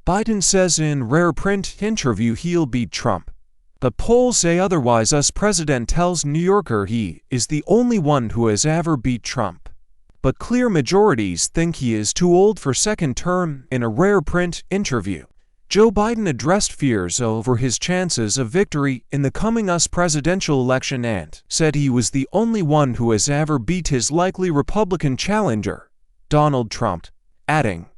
Biden says in rare print interview he'll beat Trump. But polls say otherwise. US president tells New Yorker he is the only one who has ever beat Trump. But clear majorities think he is too old for second term. In a rare print interview, Joe Biden addressed fears over his chances of victory in the coming US presidential election and said he was the only one who has ever beat his likely Republican challenger, Donald Trump, adding,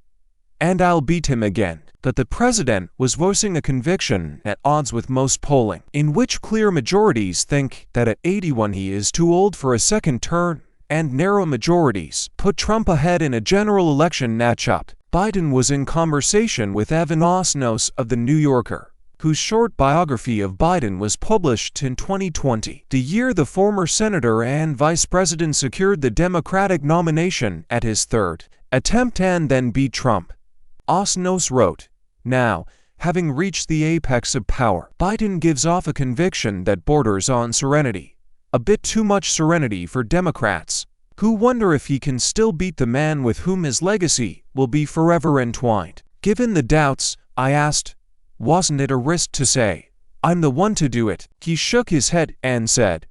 "And I'll beat him again." That the president was voicing a conviction at odds with most polling, in which clear majorities think that at 81 he is too old for a second term, and narrow majorities put Trump ahead in a general election matchup. Biden was in conversation with Evan Osnos of The New Yorker, whose short biography of Biden was published in 2020, the year the former senator and vice president secured the Democratic nomination at his third attempt and then beat Trump. Osnos wrote, "Now, having reached the apex of power, Biden gives off a conviction that borders on serenity, a bit too much serenity for Democrats, who wonder if he can still beat the man with whom his legacy will be forever entwined. Given the doubts, I asked, wasn't it a risk to say, I'm the one to do it?" He shook his head and said,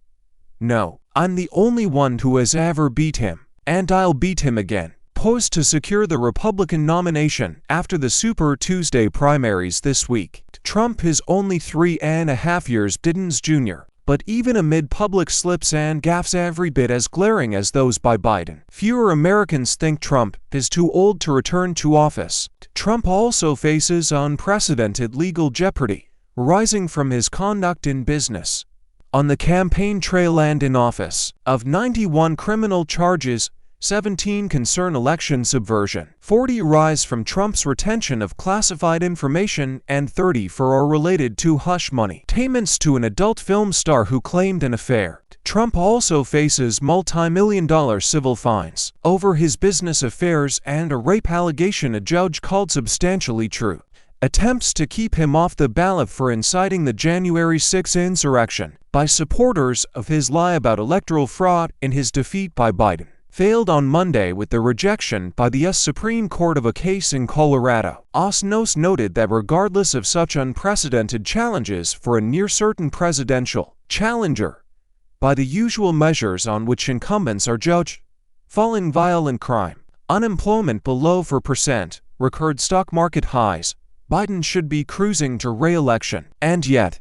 "No, I'm the only one who has ever beat him, and I'll beat him again." Poised to secure the Republican nomination after the Super Tuesday primaries this week, Trump is only 3.5 years Biden's junior, but even amid public slips and gaffes every bit as glaring as those by Biden, fewer Americans think Trump is too old to return to office. Trump also faces unprecedented legal jeopardy, arising from his conduct in business, on the campaign trail and in office. Of 91 criminal charges, 17 concern election subversion, 40 arise from Trump's retention of classified information, and 34 are related to hush money payments to an adult film star who claimed an affair. Trump also faces multi-million-dollar civil fines over his business affairs and a rape allegation a judge called substantially true. Attempts to keep him off the ballot for inciting the January 6 insurrection by supporters of his lie about electoral fraud in his defeat by Biden failed on Monday with the rejection by the US Supreme Court of a case in Colorado. Osnos noted that regardless of such unprecedented challenges for a near-certain presidential challenger, by the usual measures on which incumbents are judged, falling violent crime, unemployment below 4%, record stock market highs, Biden should be cruising to re-election. And yet,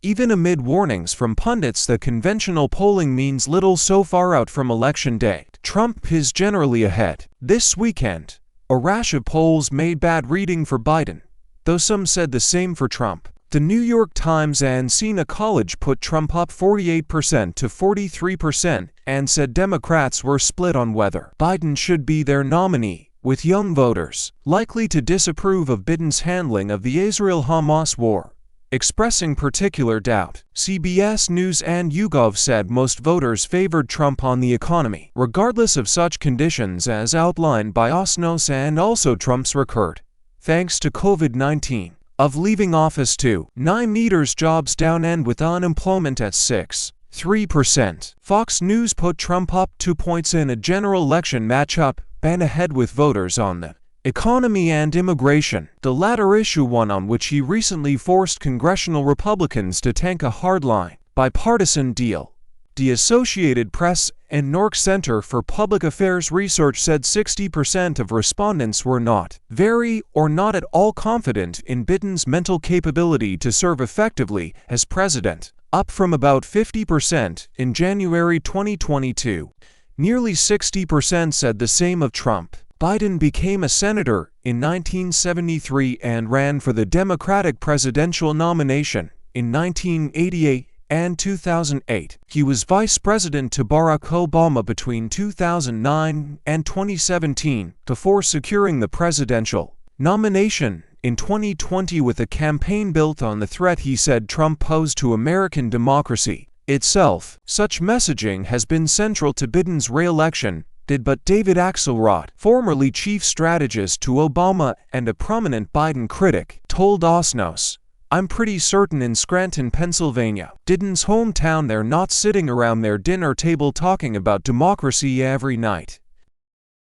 even amid warnings from pundits that conventional polling means little so far out from Election Day, Trump is generally ahead. This weekend, a rash of polls made bad reading for Biden, though some said the same for Trump. The New York Times and Siena College put Trump up 48% to 43% and said Democrats were split on whether Biden should be their nominee, with young voters likely to disapprove of Biden's handling of the Israel-Hamas war expressing particular doubt. CBS News and YouGov said most voters favored Trump on the economy, regardless of such conditions as outlined by Osnos, and also Trump's record, thanks to COVID-19, of leaving office to 9 meters jobs down and with unemployment at 6.3%. Fox News put Trump up 2 points in a general election matchup, and ahead with voters on the economy and immigration, the latter issue one on which he recently forced congressional Republicans to tank a hardline, bipartisan deal. The Associated Press and Nork Center for Public Affairs Research said 60% of respondents were not very or not at all confident in Biden's mental capability to serve effectively as president, up from about 50% in January 2022. Nearly 60% said the same of Trump. Biden became a senator in 1973 and ran for the Democratic presidential nomination in 1988 and 2008. He was vice president to Barack Obama between 2009 and 2017 before securing the presidential nomination in 2020 with a campaign built on the threat he said Trump posed to American democracy itself. Such messaging has been central to Biden's re-election, but David Axelrod, formerly chief strategist to Obama and a prominent Biden critic, told Osnos, "I'm pretty certain in Scranton, Pennsylvania, Biden's hometown, they're not sitting around their dinner table talking about democracy every night."